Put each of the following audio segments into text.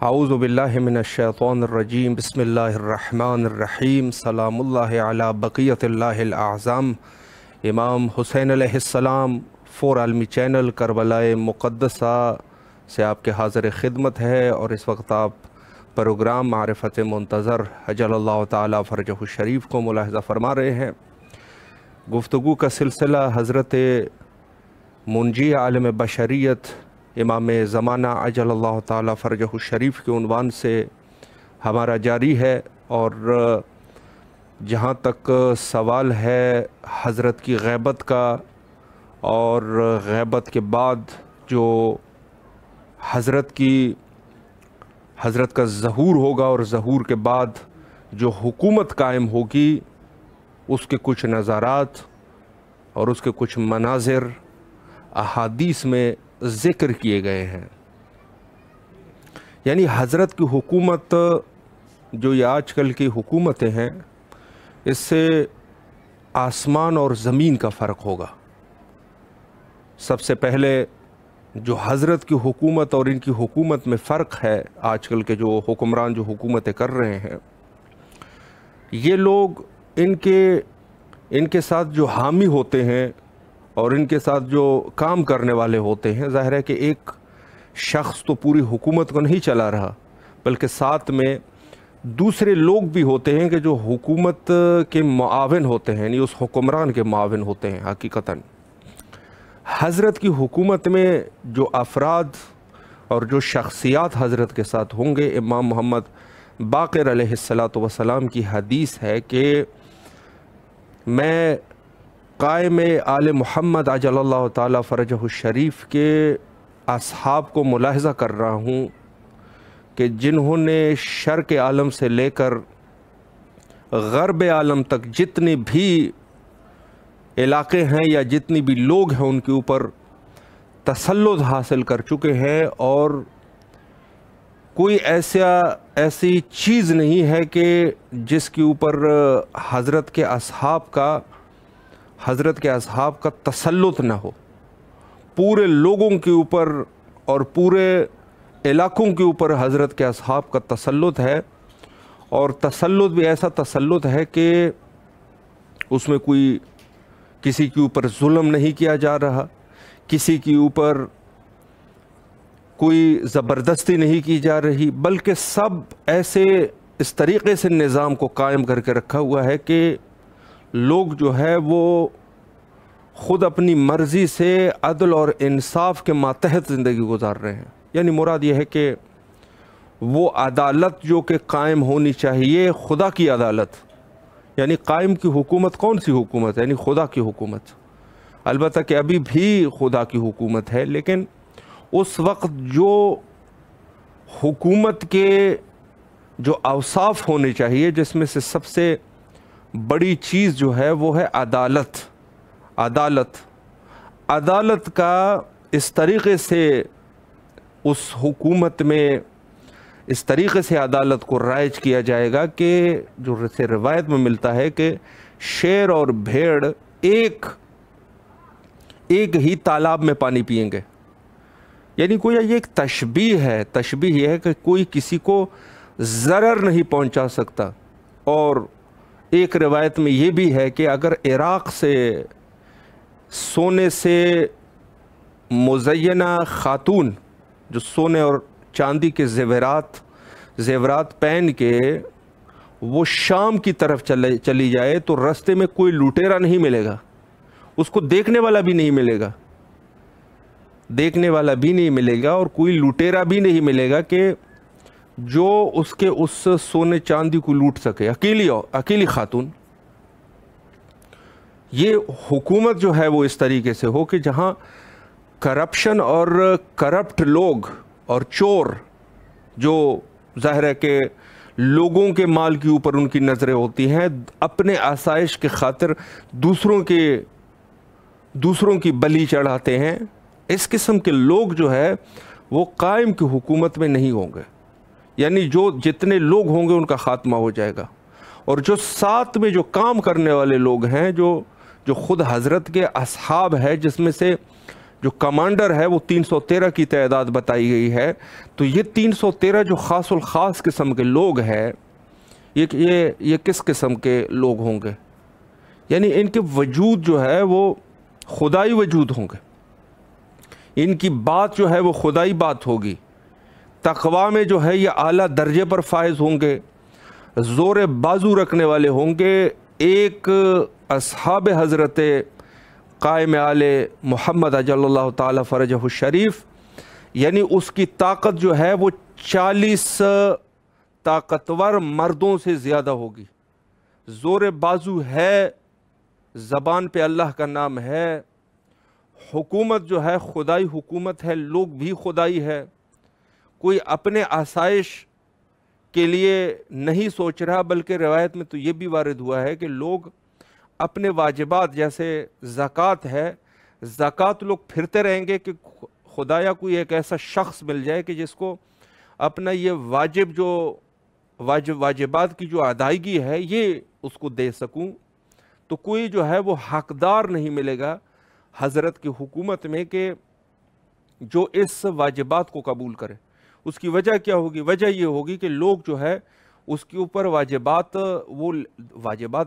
اعوذ باللہ من الشیطان الرجیم بسم اللہ الرحمن الرحیم سلام اللہ علی بقیت اللہ الاعظم۔ امام حسین علیہ السلام فور عالمی چینل کربلا مقدسہ سے آپ کے حاضر خدمت ہے، اور اس وقت آپ پروگرام معرفت منتظر عجل اللہ تعالی فرجہ الشریف کو ملاحظہ فرما رہے ہیں۔ گفتگو کا سلسلہ حضرت منجی عالم بشریت امام زمانہ عجل اللہ تعالی فرجہ الشریف کے عنوان سے ہمارا جاری ہے، اور جہاں تک سوال ہے حضرت کی غیبت کا اور غیبت کے بعد جو حضرت کا ظہور ہوگا اور ظہور کے بعد جو حکومت قائم ہوگی، اس کے کچھ نظارات اور اس کے کچھ مناظر احادیث میں ذکر کیے گئے ہیں۔ یعنی حضرت کی حکومت جو یہ آج کل کی حکومتیں ہیں، اس سے آسمان اور زمین کا فرق ہوگا۔ سب سے پہلے جو حضرت کی حکومت اور ان کی حکومت میں فرق ہے، آج کل کے جو حکمران جو حکومتیں کر رہے ہیں، یہ لوگ ان کے ساتھ جو حامی ہوتے ہیں اور ان کے ساتھ جو کام کرنے والے ہوتے ہیں، ظاہر ہے کہ ایک شخص تو پوری حکومت کو نہیں چلا رہا، بلکہ ساتھ میں دوسرے لوگ بھی ہوتے ہیں کہ جو حکومت کے معاون ہوتے ہیں، یعنی اس حکمران کے معاون ہوتے ہیں۔ حقیقتاً حضرت کی حکومت میں جو افراد اور جو شخصیات حضرت کے ساتھ ہوں گے، امام محمد باقر علیہ السلام کی حدیث ہے کہ میں قائم آل محمد عجل اللہ تعالی فرجہ الشریف کے اصحاب کو ملاحظہ کر رہا ہوں کہ جنہوں نے شرق عالم سے لے کر غرب عالم تک جتنی بھی علاقے ہیں یا جتنی بھی لوگ ہیں، ان کے اوپر تسلط حاصل کر چکے ہیں، اور کوئی ایسی چیز نہیں ہے کہ جس کے اوپر حضرت کے اصحاب کا تسلط نہ ہو۔ پورے لوگوں کے اوپر اور پورے علاقوں کے اوپر حضرت کے اصحاب کا تسلط ہے، اور تسلط بھی ایسا تسلط ہے کہ اس میں کوئی کسی کے اوپر ظلم نہیں کیا جا رہا، کسی کے اوپر کوئی زبردستی نہیں کی جا رہی، بلکہ سب ایسے اس طریقے سے نظام کو قائم کر کے رکھا ہوا ہے کہ لوگ جو ہے وہ خود اپنی مرضی سے عدل اور انصاف کے ماتحت زندگی گزار رہے ہیں۔ یعنی مراد یہ ہے کہ وہ عدالت جو کہ قائم ہونی چاہیے، خدا کی عدالت، یعنی قائم کی حکومت کون سی حکومت ہے؟ یعنی خدا کی حکومت۔ البتہ کہ ابھی بھی خدا کی حکومت ہے، لیکن اس وقت جو حکومت کے جو اوصاف ہونے چاہیے، جس میں سے سب سے بڑی چیز جو ہے وہ ہے عدالت کا اس طریقے سے اس حکومت میں اس طریقے سے عدالت کو رائج کیا جائے گا کہ جو روایت میں ملتا ہے کہ شیر اور بھیڑ ایک ہی تالاب میں پانی پئیں گے۔ یعنی کوئی یہ ایک تشبیہ یہ ہے کہ کوئی کسی کو ضرر نہیں پہنچا سکتا۔ اور ایک روایت میں یہ بھی ہے کہ اگر عراق سے سونے سے مزینہ خاتون جو سونے اور چاندی کے زیورات پہن کے وہ شام کی طرف چلی جائے، تو رستے میں کوئی لوٹیرا نہیں ملے گا، اس کو دیکھنے والا بھی نہیں ملے گا، اور کوئی لوٹیرا بھی نہیں ملے گا کہ جو اس سونے چاندی کو لوٹ سکے، اکیلی خاتون۔ یہ حکومت جو ہے وہ اس طریقے سے ہو کہ جہاں کرپشن اور کرپٹ لوگ اور چور، جو ظاہر ہے کہ لوگوں کے مال کے اوپر ان کی نظریں ہوتی ہیں، اپنے آسائش کے خاطر دوسروں کی بلی چڑھاتے ہیں، اس قسم کے لوگ جو ہے وہ قائم کی حکومت میں نہیں ہوں گے۔ یعنی جتنے لوگ ہوں گے ان کا خاتمہ ہو جائے گا، اور جو ساتھ میں جو کام کرنے والے لوگ ہیں، جو خود حضرت کے اصحاب ہے، جس میں سے جو کمانڈر ہے وہ 313 کی تعداد بتائی گئی ہے. تو یہ 313 جو خاص الخاص قسم کے لوگ ہیں، یہ کس قسم کے لوگ ہوں گے؟ یعنی ان کے وجود جو ہے وہ خدائی وجود ہوں گے، ان کی بات جو ہے وہ خدائی بات ہوگی، تقویٰ میں جو ہے یہ اعلیٰ درجے پر فائز ہوں گے، زور بازو رکھنے والے ہوں گے. ایک اصحاب حضرت قائم آل محمد اجل اللہ تعالی فرجہ الشریف، یعنی اس کی طاقت جو ہے وہ 40 طاقتور مردوں سے زیادہ ہوگی. زور بازو ہے، زبان پہ اللہ کا نام ہے، حکومت جو ہے خدائی حکومت ہے، لوگ بھی خدائی ہے. کوئی اپنے آسائش کے لیے نہیں سوچ رہا، بلکہ روایت میں تو یہ بھی وارد ہوا ہے کہ لوگ اپنے واجبات، جیسے زکوٰۃ ہے، زکوٰۃ لوگ پھرتے رہیں گے کہ خدایا کوئی ایک ایسا شخص مل جائے کہ جس کو اپنا یہ واجبات کی جو ادائیگی ہے یہ اس کو دے سکوں. تو کوئی جو ہے وہ حقدار نہیں ملے گا حضرت کی حکومت میں کہ جو اس واجبات کو قبول کرے. اس کی وجہ کیا ہوگی؟ وجہ یہ ہوگی کہ لوگ جو ہے اس کے اوپر واجبات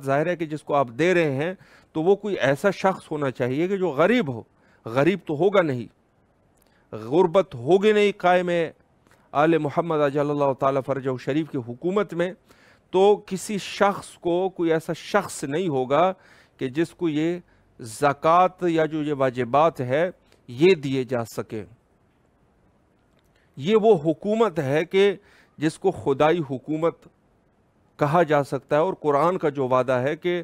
ظاہر ہے کہ جس کو آپ دے رہے ہیں تو وہ کوئی ایسا شخص ہونا چاہیے کہ جو غریب ہو. غریب تو ہوگا نہیں، غربت ہوگی نہیں قائم آل محمد اجل اللہ تعالی فرجہ شریف کی حکومت میں. تو کسی شخص کو کوئی ایسا شخص نہیں ہوگا کہ جس کو یہ زکوٰۃ یا جو یہ واجبات ہے یہ دیے جا سکے. یہ وہ حکومت ہے کہ جس کو خدائی حکومت کہا جا سکتا ہے. اور قرآن کا جو وعدہ ہے کہ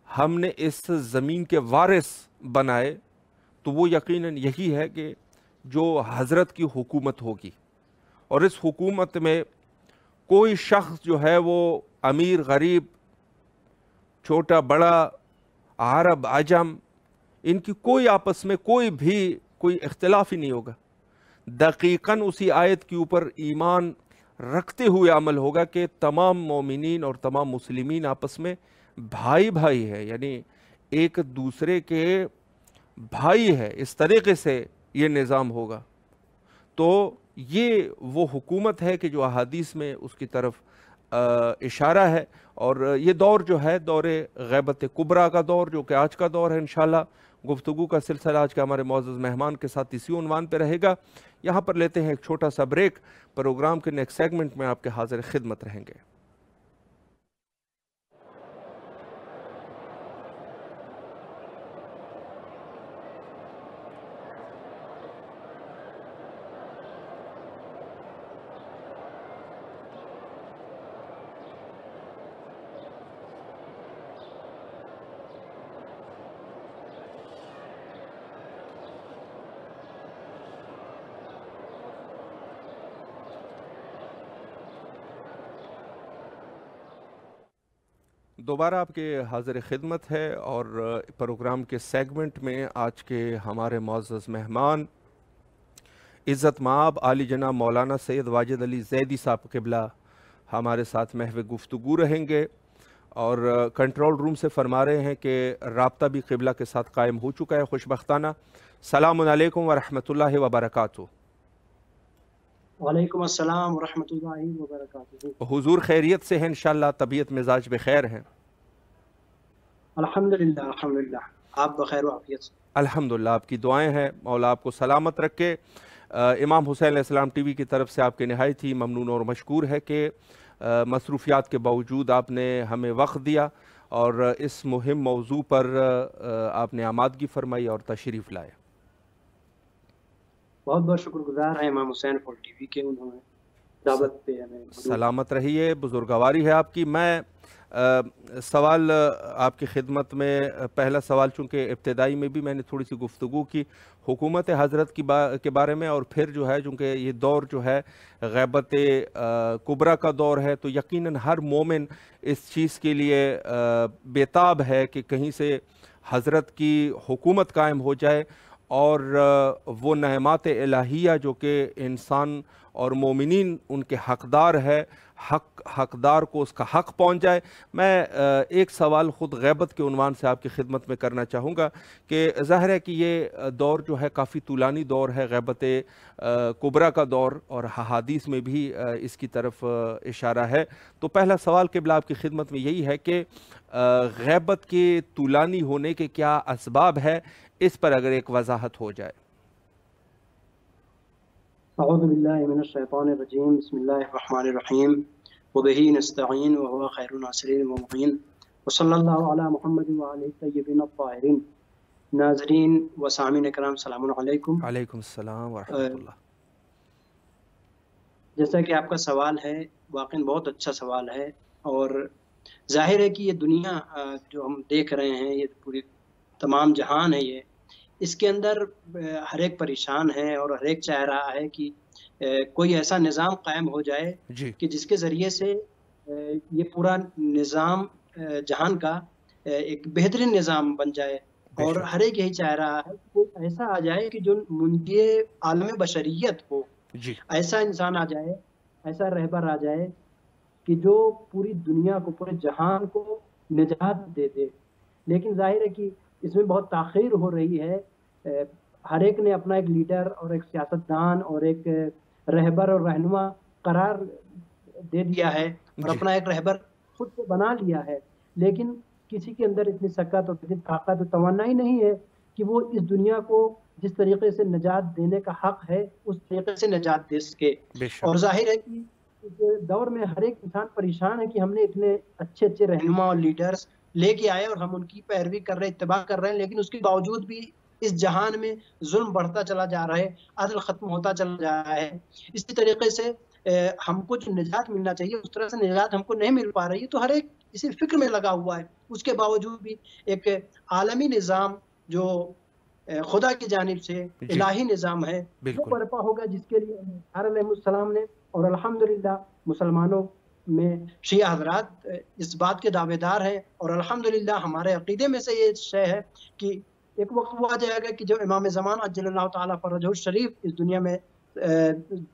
ہم نے اس زمین کے وارث بنائے، تو وہ یقیناً یہی ہے کہ جو حضرت کی حکومت ہوگی. اور اس حکومت میں کوئی شخص جو ہے وہ امیر غریب، چھوٹا بڑا، عرب عجم، ان کی کوئی آپس میں کوئی اختلاف ہی نہیں ہوگا. دقیقاً اسی آیت کے اوپر ایمان رکھتے ہوئے عمل ہوگا کہ تمام مومنین اور تمام مسلمین آپس میں بھائی بھائی ہے، یعنی ایک دوسرے کے بھائی ہے. اس طریقے سے یہ نظام ہوگا. تو یہ وہ حکومت ہے کہ جو احادیث میں اس کی طرف اشارہ ہے. اور یہ دور جو ہے دور غیبت کبریٰ کا دور، جو کہ آج کا دور ہے. انشاءاللہ گفتگو کا سلسلہ آج کا ہمارے معزز مہمان کے ساتھ اسی عنوان پہ رہے گا. یہاں پر لیتے ہیں ایک چھوٹا سا بریک. پروگرام کے نیکسٹ سیگمنٹ میں آپ کے حاضر خدمت رہیں گے. دوبارہ آپ کے حاضر خدمت ہے. اور پروگرام کے سیگمنٹ میں آج کے ہمارے معزز مہمان عزت مآب عالی جناب مولانا سید واجد علی زیدی صاحب قبلہ ہمارے ساتھ محو گفتگو رہیں گے. اور کنٹرول روم سے فرما رہے ہیں کہ رابطہ بھی قبلہ کے ساتھ قائم ہو چکا ہے خوشبختانہ. السلام علیکم ورحمۃ اللہ وبرکاتہ. وعلیکم السلام ورحمۃ اللہ وبرکاتہ. حضور خیریت سے ہیں انشاءاللہ؟ طبیعت مزاج بخیر ہیں؟ الحمدللہ الحمدللہ، آپ بخیر و عافیت سے؟ الحمدللہ، آپ کی دعائیں ہیں، مولا آپ کو سلامت رکھے. امام حسین علیہ السلام ٹی وی کی طرف سے آپ کے نہایت ہی ممنون اور مشکور ہے کہ مصروفیات کے باوجود آپ نے ہمیں وقت دیا اور اس مہم موضوع پر آپ نے آمادگی فرمائی اور تشریف لائے. بہت بہت شکر گزار ہیں امام حسین پول ٹی وی کے، انہوں نے دعوت پہ ہمیں. سلامت رہیے، بزرگواری ہے آپ کی. میں سوال آپ کی خدمت میں، پہلا سوال چونکہ ابتدائی میں بھی میں نے تھوڑی سی گفتگو کی حکومت حضرت کے بارے میں، اور پھر جو ہے چونکہ یہ دور جو ہے غیبت کبریٰ کا دور ہے، تو یقیناً ہر مومن اس چیز کے لیے بے تاب ہے کہ کہیں سے حضرت کی حکومت قائم ہو جائے اور وہ نعمات الہیہ جو کہ انسان اور مومنین ان کے حقدار ہے، حقدار کو اس کا حق پہنچ جائے۔ میں ایک سوال خود غیبت کے عنوان سے آپ کی خدمت میں کرنا چاہوں گا کہ ظاہر ہے کہ یہ دور جو ہے کافی طولانی دور ہے، غیبت کبریٰ کا دور، اور حدیث میں بھی اس کی طرف اشارہ ہے۔ تو پہلا سوال قبلہ آپ کی خدمت میں یہی ہے کہ غیبت کے طولانی ہونے کے کیا اسباب ہے، اس پر اگر ایک وضاحت ہو جائے۔ اعوذ باللہ من الشیطان الرجیم، بسم اللہ الرحمن الرحیم، وبہ نستعین وهو خیر الناصرین والمعین، وصلی اللہ علی محمد وآلہ الطیبین الطاہرین۔ ناظرین و سامعین کرام، السلام علیکم۔ علیکم السلام ورحمۃ اللہ۔ جیسا کہ آپ کا سوال ہے، واقعی بہت اچھا سوال ہے، اور ظاہر ہے کہ یہ دنیا جو ہم دیکھ رہے ہیں، یہ پوری تمام جہان ہے، یہ اس کے اندر ہر ایک پریشان ہے اور ہر ایک چاہ رہا ہے کہ کوئی ایسا نظام قائم ہو جائے جی کہ جس کے ذریعے سے یہ پورا نظام جہان کا ایک بہترین نظام بن جائے، اور ہر ایک یہی چاہ رہا ہے کہ کوئی ایسا آ جائے کہ جو منجی عالم بشریت ہو، جی ایسا انسان آ جائے، ایسا رہبر آ جائے کہ جو پوری دنیا کو، پورے جہان کو نجات دے دے۔ لیکن ظاہر ہے کہ اس میں بہت تاخیر ہو رہی ہے۔ ہر ایک نے اپنا ایک لیڈر اور ایک سیاستدان اور ایک رہبر اور رہنما قرار دے دیا ہے، اور اپنا ایک رہبر خود کو بنا لیا ہے، لیکن کسی کے اندر اتنی سکت اور اتنی طاقت اور توانائی نہیں ہے کہ وہ اس دنیا کو جس طریقے سے نجات دینے کا حق ہے اس طریقے سے نجات دے سکے۔ اور ظاہر ہے کہ اس دور میں ہر ایک انسان پریشان ہے کہ ہم نے اتنے اچھے اچھے رہنما اور لیڈرز لے کے آئے اور ہم ان کی پیروی کر رہے ہیں، اتباع کر رہے ہیں، لیکن اس کے باوجود بھی اس جہان میں ظلم بڑھتا چلا جا رہا ہے، عدل ختم ہوتا چلا جا رہا ہے۔ اسی طریقے سے ہم کو جو نجات ملنا چاہیے اس طرح سے نجات ہم کو نہیں مل پا رہی ہے، تو ہر ایک اسی فکر میں لگا ہوا ہے۔ اس کے باوجود بھی ایک عالمی نظام جو خدا کی جانب سے الہی نظام ہے وہ برپا ہوگا، جس کے لیے علیہ السلام نے، اور الحمدللہ مسلمانوں میں شیعہ حضرات اس بات کے دعوے دار ہیں، اور الحمدللہ ہمارے عقیدے میں سے یہ شے ہے کہ ایک وقت وہ آ جائے گا کہ جو امام زمان عجل اللہ تعالیٰ فرجہ الشریف اس دنیا میں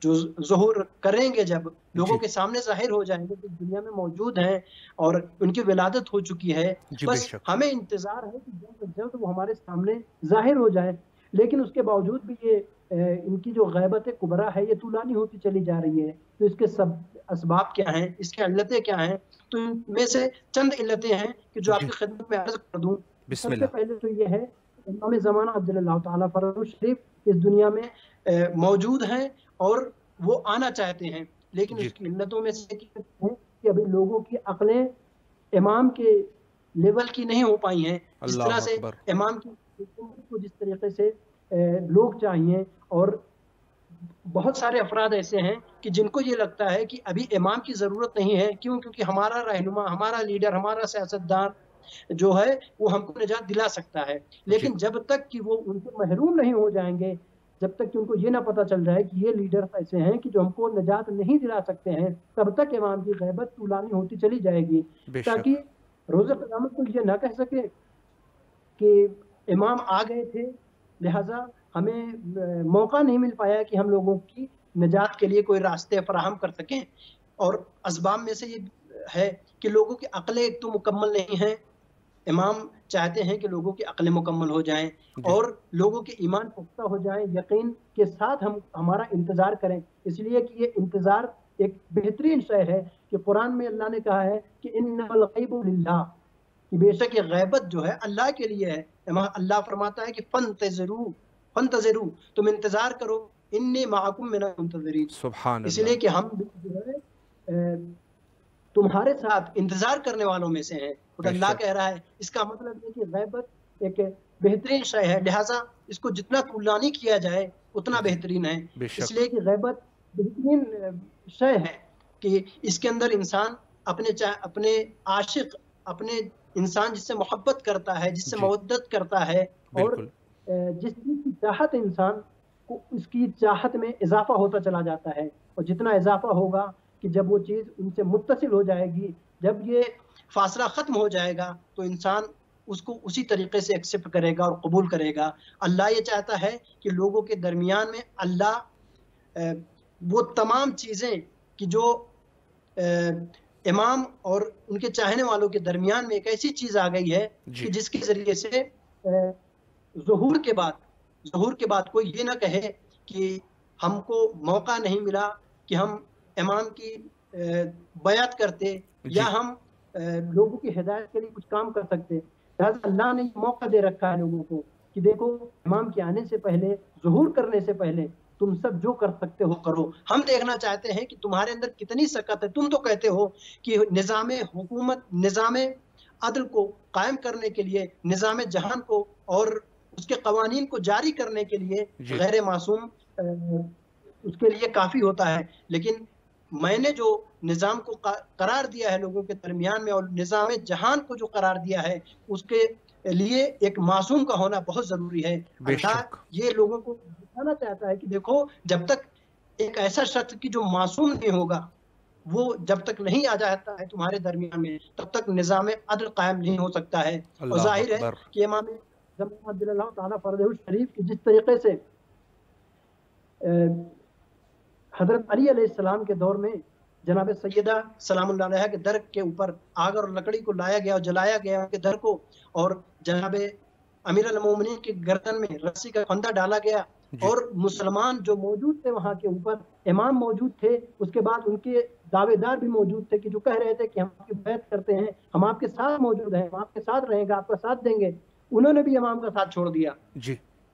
جو ظہور کریں گے، جب لوگوں کے سامنے ظاہر ہو جائیں گے، جو دنیا میں موجود ہیں اور ان کی ولادت ہو چکی ہے، بس ہمیں انتظار ہے کہ جلد از جلد وہ ہمارے سامنے ظاہر ہو جائے۔ لیکن اس کے باوجود بھی یہ ان کی جو غیبت کبریٰ ہے یہ طولانی ہوتی چلی جا رہی ہے۔ تو اس کے سب اسباب کیا ہیں، اس کے علتیں کیا ہیں؟ تو ان میں سے چند علتیں ہیں کہ جو آپ کی خدمت میں عرض کر دوں۔ سب سے پہلے تو یہ ہے امام زمانہ عجل اللہ تعالیٰ فرجہ الشریف اس دنیا میں موجود ہیں اور وہ آنا چاہتے ہیں، لیکن اس کی علتوں میں سے ہے کہ ابھی لوگوں کی عقلیں امام کے لیول کی نہیں ہو پائی ہیں، جس طرح سے امام کی حکومت کو جس طریقے سے لوگ چاہیے۔ اور بہت سارے افراد ایسے ہیں کہ جن کو یہ لگتا ہے کہ ابھی امام کی ضرورت نہیں ہے، کیوں؟ کیونکہ ہمارا رہنما، ہمارا لیڈر، ہمارا سیاستدان جو ہے وہ ہم کو نجات دلا سکتا ہے۔ لیکن جب تک کہ وہ ان سے محروم نہیں ہو جائیں گے، جب تک کہ ان کو یہ نہ پتہ چل جائے کہ یہ لیڈر ایسے ہیں کہ جو ہم کو نجات نہیں دلا سکتے ہیں، تب تک امام کی غیبت طولانی ہوتی چلی جائے گی، تاکہ روز قیامت کو یہ نہ کہہ سکے کہ امام آ گئے تھے لہٰذا ہمیں موقع نہیں مل پایا کہ ہم لوگوں کی نجات کے لیے کوئی راستے فراہم کر سکیں۔ اور اسباب میں سے یہ ہے کہ لوگوں کی عقلیں ایک تو مکمل نہیں ہیں۔ امام چاہتے ہیں کہ لوگوں کی عقلیں مکمل ہو جائیں اور لوگوں کے ایمان پختہ ہو جائیں، یقین کے ساتھ ہم ہمارا انتظار کریں، اس لیے کہ یہ انتظار ایک بہترین شے ہے کہ قرآن میں اللہ نے کہا ہے کہ انما الغیب للہ، کہ بے شک یہ غیبت جو ہے اللہ کے لیے ہے۔ اللہ فرماتا ہے کہ فانتظروا تم انتظار کرو، انی معکم من المنتظرین، اس لیے کہ ہم جو ہے تمہارے ساتھ انتظار کرنے والوں میں سے ہیں۔ اور اللہ کہہ رہا ہے، اس کا مطلب ہے کہ غیبت ایک بہترین شے ہے، لہٰذا اس کو جتنا طولانی کیا جائے اتنا بہترین ہے، اس لیے کہ غیبت بہترین شے ہے کہ اس کے اندر انسان اپنے عاشق، اپنے انسان جس سے محبت کرتا ہے، جس سے مودت کرتا ہے، اور جس چیز کی چاہت انسان کو، اس کی چاہت میں اضافہ ہوتا چلا جاتا ہے، اور جتنا اضافہ ہوگا کہ جب وہ چیز ان سے متصل ہو جائے گی، جب یہ فاصلہ ختم ہو جائے گا تو انسان اس کو اسی طریقے سے ایکسیپٹ کرے گا اور قبول کرے گا۔ اللہ یہ چاہتا ہے کہ لوگوں کے درمیان میں اللہ وہ تمام چیزیں کہ جو امام اور ان کے چاہنے والوں کے درمیان میں ایک ایسی چیز آ گئی ہے کہ جس کے ذریعے سے ظہور کے بعد کوئی یہ نہ کہے کہ ہم کو موقع نہیں ملا کہ ہم امام کی بیعت کرتے یا ہم لوگوں کی ہدایت کے لیے کچھ کام کر سکتے۔ لہٰذا اللہ نے موقع دے رکھا ہے لوگوں کو کہ دیکھو امام کے آنے سے پہلے، ظہور کرنے سے پہلے تم سب جو کر سکتے ہو کرو۔ ہم دیکھنا چاہتے ہیں کہ تمہارے اندر کتنی سکت ہے۔ تم تو کہتے ہو کہ نظام حکومت، نظام عدل کو قائم کرنے کے لیے، نظام جہان کو اور اس کے قوانین کو جاری کرنے کے لیے غیر معصوم اس کے لیے کافی ہوتا ہے، لیکن میں نے جو نظام کو قرار دیا ہے لوگوں کے درمیان میں اور نظام جہان کو جو قرار دیا ہے اس کے لیے ایک معصوم کا ہونا بہت ضروری ہے۔ اللہ یہ لوگوں کو بتانا چاہتا ہے کہ دیکھو جب تک ایک ایسا شخص کی جو معصوم نہیں ہوگا، وہ جب تک نہیں آ جاتا ہے تمہارے درمیان میں، تب تک نظام عدل قائم نہیں ہو سکتا ہے۔ اور ظاہر ہے کہ امام زمان رضی اللہ تعالیٰ فرضہ شریف کی جس طریقے سے حضرت علی علیہ السلام کے دور میں جناب سیدہ سلام اللہ علیہ کے در کے اوپر آگ اور لکڑی کو لایا گیا اور جلایا گیا ان کے در کو، اور جناب امیر المومنین کی گردن میں رسی کا پھندا ڈالا گیا، اور مسلمان جو موجود تھے وہاں کے اوپر، امام موجود تھے، اس کے بعد ان کے دعوے دار بھی موجود تھے کہ جو کہہ رہے تھے کہ ہم آپ کی بیعت کرتے ہیں، ہم آپ کے ساتھ موجود ہیں، ہم آپ کے ساتھ رہیں گے، آپ کا ساتھ دیں گے، انہوں نے بھی امام کا ساتھ چھوڑ دیا۔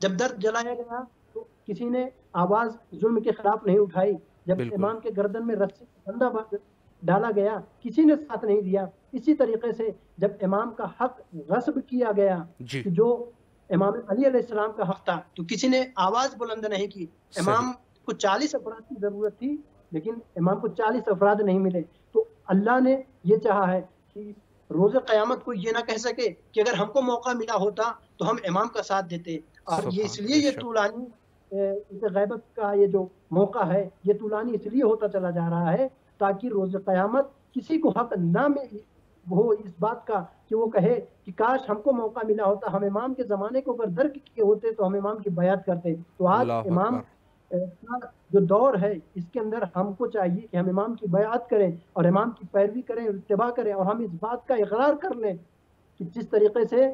جب در جلایا گیا تو کسی نے آواز ظلم کے خلاف نہیں اٹھائی، جب امام کے گردن میں رسی کا پھندا ڈالا گیا کسی نے ساتھ نہیں دیا۔ اسی طریقے سے جب امام کا حق غصب کیا گیا کہ جو امام علی علیہ السلام کا حق تھا تو کسی نے آواز بلند نہیں کی۔ امام کو 40 افراد کی ضرورت تھی لیکن امام کو 40 افراد نہیں ملے، تو اللہ نے یہ چاہا ہے کہ روز قیامت کو یہ نہ کہہ سکے کہ اگر ہم کو موقع ملا ہوتا تو ہم امام کا ساتھ دیتے۔ اور یہ اس لیے یہ طولانی غیبت کا یہ جو موقع ہے یہ طولانی اس لیے ہوتا چلا جا رہا ہے تاکہ روز قیامت کسی کو حق نہ ہو اس بات کا کہ وہ کہے کہ کاش ہم کو موقع ملا ہوتا، ہم امام کے زمانے کو اگر درک کیے ہوتے تو ہم امام کی بیعت کرتے۔ تو آج امام جو دور ہے اس کے اندر ہم کو چاہیے کہ ہم امام کی بیعت کریں اور امام کی پیروی کریں اور اتباع کریں، اور ہم اس بات کا اقرار کر لیں کہ جس طریقے سے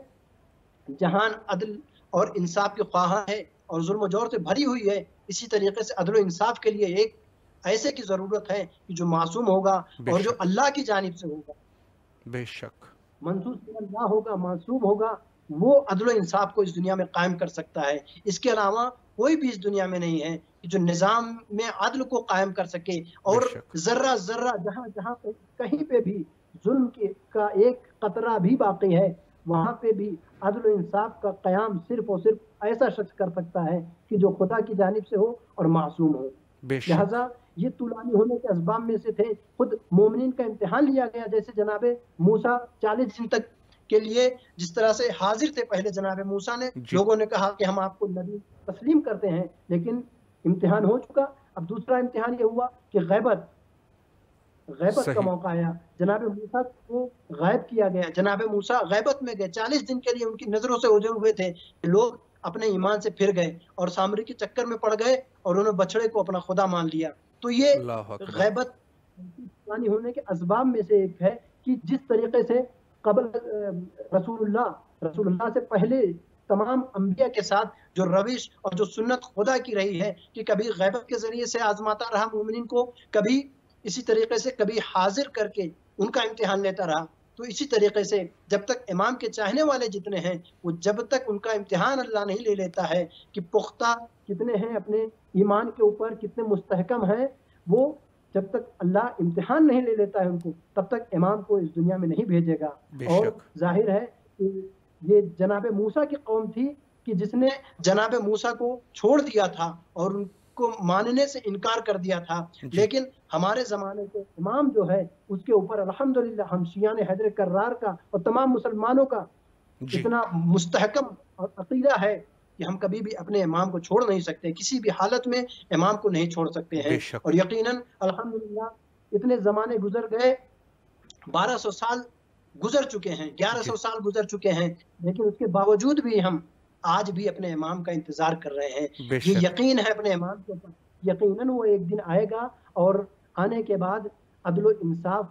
جہان عدل اور انصاف کے خواہاں ہے اور ظلم و جور سے بھری ہوئی ہے، اسی طریقے سے عدل و انصاف کے لیے ایک ایسے کی ضرورت ہے کہ جو معصوم ہوگا اور جو اللہ کی جانب سے ہوگا، بے شک منصوص اللہ ہوگا، معصوم ہوگا، وہ عدل و انصاف کو اس دنیا میں قائم کر سکتا ہے۔ اس کے علاوہ کوئی بھی اس دنیا میں نہیں ہے کہ جو نظام میں عدل کو قائم کر سکے، اور ذرہ ذرہ جہاں جہاں کہیں پہ بھی ظلم کا ایک قطرہ بھی باقی ہے وہاں پہ بھی عدل و انصاف کا قیام صرف اور صرف ایسا شخص کر سکتا ہے کہ جو خدا کی جانب سے ہو اور معصوم ہو۔ لہذا یہ طولانی ہونے کے اسباب میں سے تھے۔ خود مومنین کا امتحان لیا گیا، جیسے جناب موسیٰ 40 دن تک کے لیے جس طرح سے حاضر تھے، پہلے جناب موسیٰ نے لوگوں نے کہا کہ ہم آپ کو نبی تسلیم کرتے ہیں، لیکن امتحان ہو چکا۔ اب دوسرا امتحان یہ ہوا کہ غیبت کا موقع آیا، جناب موسیٰ کو غائب کیا گیا، جناب موسیٰ غیبت میں گئے، 40 دن کے لیے ان کی نظروں سے اوجھل ہوئے تھے، لوگ اپنے ایمان سے پھر گئے اور سامری کے چکر میں پڑ گئے اور انہوں نے بچڑے کو اپنا خدا مان لیا۔ تو یہ غیبت ہونے کے اسباب میں سے ایک ہے کہ جس طریقے سے قبل رسول اللہ سے پہلے تمام انبیاء کے ساتھ جو روش اور جو سنت خدا کی رہی ہے کہ کبھی غیبت کے ذریعے سے آزماتا رہا مومنین کو، کبھی اسی طریقے سے کبھی حاضر کر کے ان کا امتحان لیتا رہا، تو اسی طریقے سے جب تک امام کے چاہنے والے جتنے ہیں وہ جب تک ان کا امتحان اللہ نہیں لے لیتا ہے کہ پختہ کتنے ہیں اپنے ایمان کے اوپر، کتنے مستحکم ہیں، وہ جب تک اللہ امتحان نہیں لے لیتا ہے ان کو، تب تک امام کو اس دنیا میں نہیں بھیجے گا۔ اور ظاہر ہے کہ یہ جناب موسیٰ کی قوم تھی کہ جس نے جناب موسیٰ کو چھوڑ دیا تھا اور ان کو ماننے سے انکار کر دیا تھا، لیکن ہمارے زمانے کے امام جو ہے اس کے اوپر الحمدللہ ہم شیعان حیدر کرار کا اور تمام مسلمانوں کا اتنا مستحکم اور عقیدہ ہے کہ ہم کبھی بھی اپنے امام کو چھوڑ نہیں سکتے، کسی بھی حالت میں امام کو نہیں چھوڑ سکتے ہیں۔ اور یقیناً الحمدللہ اتنے زمانے گزر گئے، 1200 سال گزر چکے ہیں، 1100 سال گزر چکے ہیں، لیکن اس کے باوجود بھی ہم آج بھی اپنے امام کا انتظار کر رہے ہیں۔ یہ یقین ہے اپنے امام کے اوپر، یقیناً وہ ایک دن آئے گا اور آنے کے بعد عدل و انصاف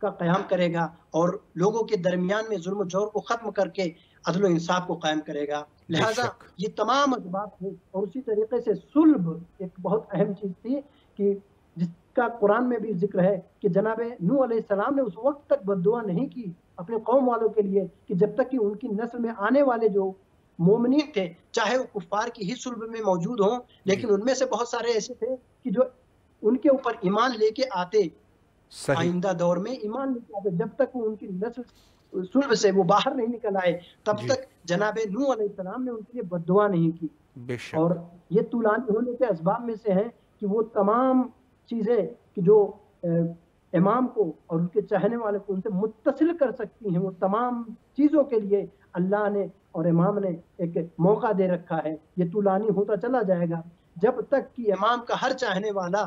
کا قیام کرے گا اور لوگوں کے درمیان میں ظلم و جور کو ختم کر کے عدل و انصاف کو قائم کرے گا۔ لہٰذا یہ تمام اسباب ہیں، اور اسی طریقے سے صلب ایک بہت اہم چیز تھی کہ جس کا قرآن میں بھی ذکر ہے کہ جناب نوح علیہ السلام نے اس وقت تک بد دعا نہیں کی اپنے قوم والوں کے لیے کہ جب تک کہ ان کی نسل میں آنے والے جو مومنین تھے، چاہے وہ کفار کی ہی صلب میں موجود ہوں، لیکن ان میں سے بہت سارے ایسے تھے کہ جو ان کے اوپر ایمان لے کے آتے، آئندہ دور میں ایمان لے کے آتے، جب تک وہ ان کی نسل صلب سے وہ باہر نہیں نکل آئے تب تک جناب نوح علیہ السلام نے ان کے لیے بد دعا نہیں کی۔ اور یہ طولانی ہونے کے اسباب میں سے ہیں کہ وہ تمام چیزیں کہ جو امام کو اور ان کے چاہنے والے کو ان سے متصل کر سکتی ہیں، وہ تمام چیزوں کے لیے اللہ نے اور امام نے ایک موقع دے رکھا ہے۔ یہ طولانی ہوتا چلا جائے گا جب تک کہ امام کا ہر چاہنے والا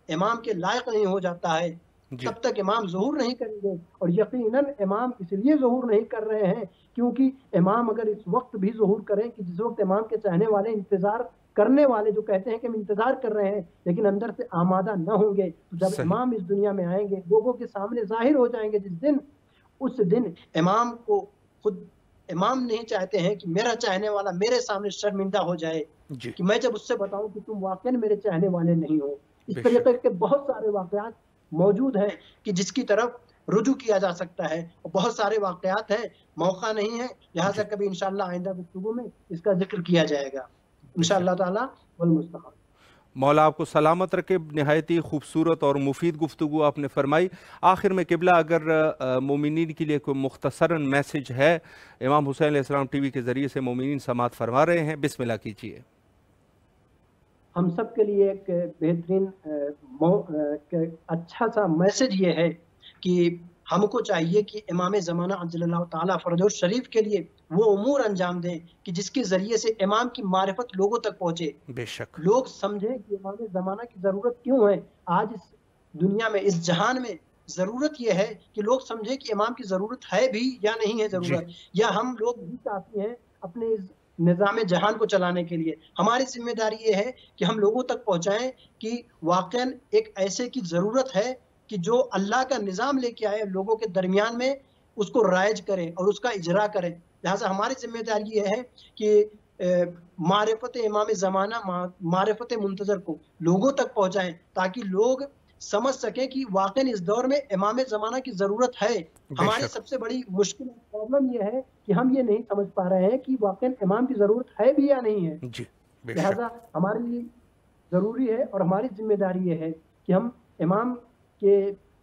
امام کے لائق نہیں ہو جاتا ہے، تب تک امام ظہور نہیں کریں گے۔ اور یقیناً امام اس لیے ظہور نہیں کر رہے ہیں کیونکہ امام اگر اس وقت بھی ظہور کریں کہ جس وقت امام کے چاہنے والے، انتظار کرنے والے جو کہتے ہیں کہ ہم انتظار کر رہے ہیں لیکن اندر سے آمادہ نہ ہوں گے، تو جب امام اس دنیا میں آئیں گے، لوگوں کے سامنے ظاہر ہو جائیں گے جس دن، اس دن امام کو خود امام نہیں چاہتے ہیں کہ میرا چاہنے والا میرے سامنے شرمندہ ہو جائے کہ میں جب اس سے بتاؤں کہ تم واقعاً میرے چاہنے والے نہیں ہو۔ اس طریقے کے بہت سارے واقعات موجود ہیں کہ جس کی طرف رجوع کیا جا سکتا ہے، اور بہت سارے واقعات ہیں، موقع نہیں ہے، لہٰذا کبھی انشاءاللہ آئندہ گفتگو میں اس کا ذکر کیا جائے گا انشاءاللہ تعالیٰ والمستقبل۔ مولا آپ کو سلامت رکھے، نہایت ہی خوبصورت اور مفید گفتگو آپ نے فرمائی۔ آخر میں قبلہ اگر مومنین کے لیے کوئی مختصراً میسج ہے، امام حسین علیہ السلام ٹی وی کے ذریعے سے مومنین سماعت فرما رہے ہیں، بسم اللہ کیجیے۔ ہم سب کے لیے ایک بہترین اچھا سا میسج یہ ہے کہ ہم کو چاہیے کہ امام زمانہ عجل اللہ تعالیٰ فرجہ شریف کے لیے وہ امور انجام دیں کہ جس کے ذریعے سے امام کی معرفت لوگوں تک پہنچے، بے شک لوگ سمجھیں کہ امام زمانہ کی ضرورت کیوں ہے۔ آج اس دنیا میں، اس جہان میں ضرورت یہ ہے کہ لوگ سمجھیں کہ امام کی ضرورت ہے بھی یا نہیں ہے ضرورت، یا ہم لوگ بھی چاہتے ہیں اپنے اس نظام جہان کو چلانے کے لیے۔ ہماری ذمہ داری یہ ہے کہ ہم لوگوں تک پہنچائیں کہ واقعاً ایک ایسے کی ضرورت ہے کہ جو اللہ کا نظام لے کے آئے، لوگوں کے درمیان میں اس کو رائج کرے اور اس کا اجرا کرے۔ لہٰذا ہماری ذمہ داری یہ ہے کہ معرفت امام زمانہ، معرفت منتظر کو لوگوں تک پہنچائیں تاکہ لوگ سمجھ سکیں کہ واقعاً اس دور میں امام زمانہ کی ضرورت ہے۔ ہماری سب سے بڑی مشکل پرابلم یہ ہے کہ ہم یہ نہیں سمجھ پا رہے ہیں کہ واقعاً امام کی ضرورت ہے بھی یا نہیں ہے۔ لہٰذا ہمارے لیے ضروری ہے اور ہماری ذمہ داری یہ ہے کہ ہم امام کے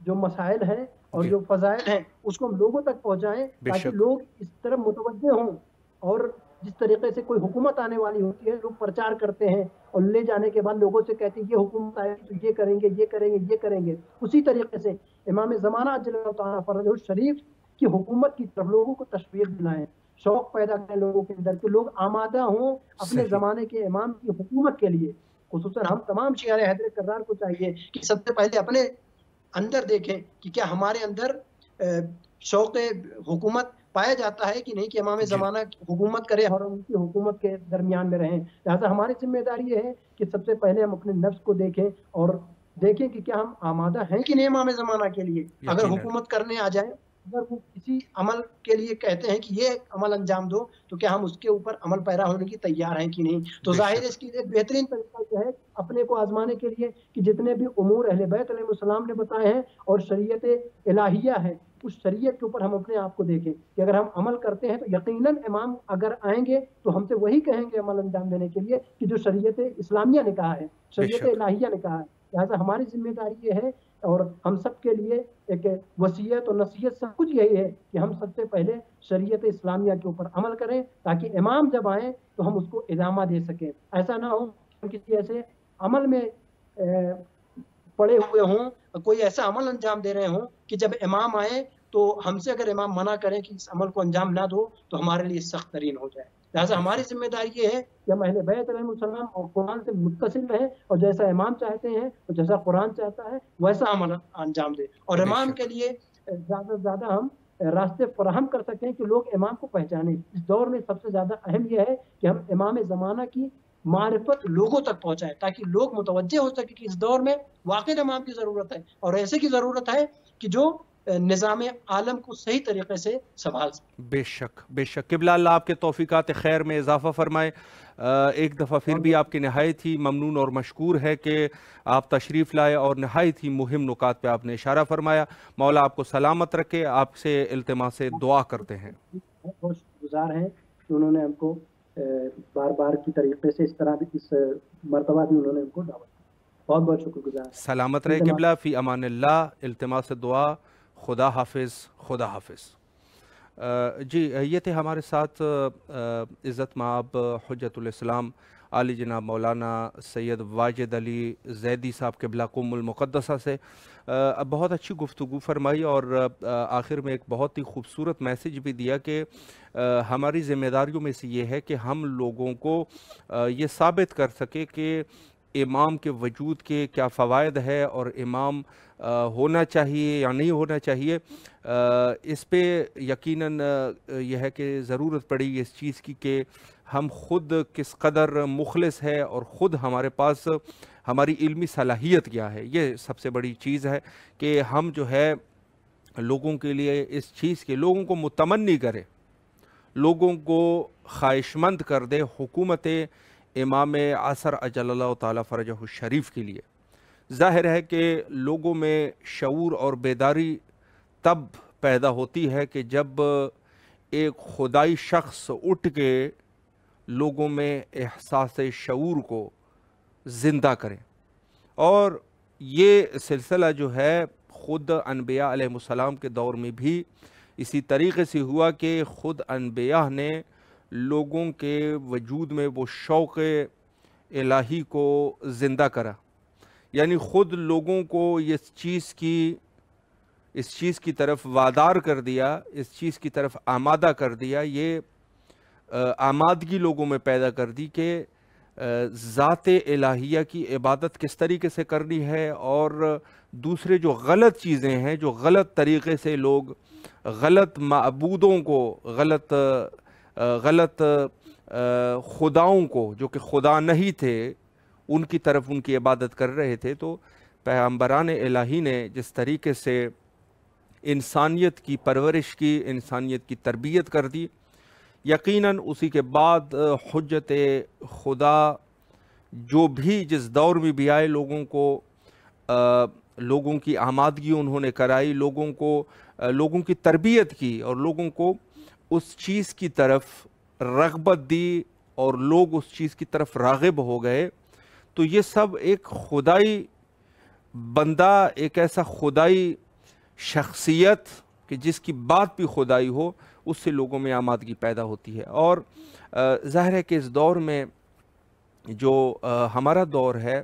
جو مسائل ہیں اور جو فضائل ہیں اس کو ہم لوگوں تک پہنچائیں تاکہ لوگ اس طرف متوجہ ہوں۔ اور جس طریقے سے کوئی حکومت آنے والی ہوتی ہے، لوگ پرچار کرتے ہیں اور لے جانے کے بعد لوگوں سے کہتے ہیں یہ حکومت آئے تو یہ کریں گے، یہ کریں گے، یہ کریں گے، اسی طریقے سے امام زمانہ عجل اللہ تعالیٰ فرجہ شریف کی حکومت کی طرف لوگوں کو تشویق دلائیں، شوق پیدا کریں لوگوں کے اندر کہ لوگ آمادہ ہوں اپنے زمانے کے امام کی حکومت کے لیے۔ خصوصاً ہم تمام شیعہ حیدر کرار کو چاہیے کہ سب سے پہلے اپنے اندر دیکھیں کہ کیا ہمارے اندر شوق حکومت پایا جاتا ہے کہ نہیں، کہ امام زمانہ حکومت کرے اور ان کی حکومت کے درمیان میں رہیں۔ لہٰذا ہماری ذمہ داری یہ ہے کہ سب سے پہلے ہم اپنے نفس کو دیکھیں اور دیکھیں کہ کیا ہم آمادہ ہیں کہ نہیں امام زمانہ کے لیے۔ اگر حکومت کرنے آ جائیں، اگر وہ کسی عمل کے لیے کہتے ہیں کہ یہ عمل انجام دو، تو کیا ہم اس کے اوپر عمل پیرا ہونے کی تیار ہیں کہ نہیں۔ تو ظاہر اس کی ایک بہترین طریقہ یہ ہے اپنے کو آزمانے کے لیے کہ جتنے بھی امور اہل بیت علیہ السلام نے بتائے ہیں اور شریعت الہیہ ہے، اس شریعت کے اوپر ہم اپنے آپ کو دیکھیں کہ اگر ہم عمل کرتے ہیں تو یقیناً امام اگر آئیں گے تو ہم سے وہی کہیں گے عمل انجام دینے کے لیے کہ جو شریعت اسلامیہ نے کہا ہے، شریعت الہیہ نے کہا ہے۔ لہٰذا ہماری ذمہ داری یہ ہے اور ہم سب کے لیے ایک وصیت اور نصیحت سب کچھ یہی ہے کہ ہم سب سے پہلے شریعت اسلامیہ کے اوپر عمل کریں تاکہ امام جب آئیں تو ہم اس کو ادامہ دے سکیں۔ ایسا نہ ہو ہم کسی ایسے عمل میں پڑے ہوئے ہوں، کوئی ایسا عمل انجام دے رہے ہوں کہ جب امام آئیں تو ہم سے اگر امام منع کریں کہ اس عمل کو انجام نہ دو تو ہمارے لیے سخت ترین ہو جائے۔ لہٰذا ہماری ذمہ داری یہ ہے کہ ہم اہل بیت علیہ السلام اور قرآن سے متصل رہیں اور جیسا امام چاہتے ہیں اور جیسا قرآن چاہتا ہے ویسا عمل انجام دیں، اور امام کے لیے زیادہ سے زیادہ ہم راستے فراہم کر سکتے ہیں کہ لوگ امام کو پہچانیں۔ اس دور میں سب سے زیادہ اہم یہ ہے کہ ہم امام زمانہ کی معرفت لوگوں تک پہنچائیں، تاکہ لوگ متوجہ ہو سکے کہ اس دور میں واقعی امام کی ضرورت ہے، اور ایسے کی ضرورت ہے کہ جو نظام عالم کو صحیح طریقے سے سنبھال سکے۔ بے شک بے شک، قبلہ اللہ آپ کے توفیقات خیر میں اضافہ فرمائے۔ ایک دفعہ پھر بھی آپ کی نہایت ہی ممنون اور مشکور ہے کہ آپ تشریف لائے اور نہایت ہی مہم نکات پہ آپ نے اشارہ فرمایا۔ مولا آپ کو سلامت رکھے، آپ سے التماس دعا کرتے ہیں۔ بہت شکر گزار ہیں کہ انہوں نے ہم کو بار بار کی طریقے سے اس طرح بھی اس مرتبہ بھی انہوں نے ہم کو دعوت دی۔ بہت بہت شکر گزار۔ سلامت رہے قبلہ، فی امان اللہ، التماس دعا، خدا حافظ، خدا حافظ۔ جی یہ تھے ہمارے ساتھ عزت مآب حجت الاسلام عالی جناب مولانا سید واجد علی زیدی صاحب قبلہ قم المقدسہ سے بہت اچھی گفتگو فرمائی، اور آخر میں ایک بہت ہی خوبصورت میسیج بھی دیا کہ ہماری ذمہ داریوں میں سے یہ ہے کہ ہم لوگوں کو یہ ثابت کر سکے کہ امام کے وجود کے کیا فوائد ہے اور امام ہونا چاہیے یا نہیں ہونا چاہیے۔ اس پہ یقیناً یہ ہے کہ ضرورت پڑے گی اس چیز کی کہ ہم خود کس قدر مخلص ہے اور خود ہمارے پاس ہماری علمی صلاحیت کیا ہے۔ یہ سب سے بڑی چیز ہے کہ ہم جو ہے لوگوں کے لیے اس چیز کے لوگوں کو متمنی کرے، لوگوں کو خواہش مند کر دے حکومت امام عصر اجل اللہ تعالیٰ فرجہ الشریف کے لیے۔ ظاہر ہے کہ لوگوں میں شعور اور بیداری تب پیدا ہوتی ہے کہ جب ایک خدائی شخص اٹھ کے لوگوں میں احساس شعور کو زندہ کریں، اور یہ سلسلہ جو ہے خود انبیاء علیہ السلام کے دور میں بھی اسی طریقے سے ہوا کہ خود انبیاء نے لوگوں کے وجود میں وہ شوق الہی کو زندہ کرا، یعنی خود لوگوں کو اس چیز کی طرف وادار کر دیا، اس چیز کی طرف آمادہ کر دیا، یہ آمادگی لوگوں میں پیدا کر دی کہ ذات الہیہ کی عبادت کس طریقے سے کرنی ہے، اور دوسرے جو غلط چیزیں ہیں، جو غلط طریقے سے لوگ غلط معبودوں کو، غلط خداؤں کو جو کہ خدا نہیں تھے ان کی طرف ان کی عبادت کر رہے تھے، تو پیغمبران الہی نے جس طریقے سے انسانیت کی پرورش کی، انسانیت کی تربیت کر دی، یقیناً اسی کے بعد حجت خدا جو بھی جس دور میں بھی آئے لوگوں کی آمادگی انہوں نے کرائی، لوگوں کی تربیت کی، اور لوگوں کو اس چیز کی طرف رغبت دی، اور لوگ اس چیز کی طرف راغب ہو گئے۔ تو یہ سب ایک خدائی بندہ، ایک ایسا خدائی شخصیت کہ جس کی بات بھی خدائی ہو، اس سے لوگوں میں آمادگی پیدا ہوتی ہے۔ اور ظاہر ہے کہ اس دور میں جو ہمارا دور ہے،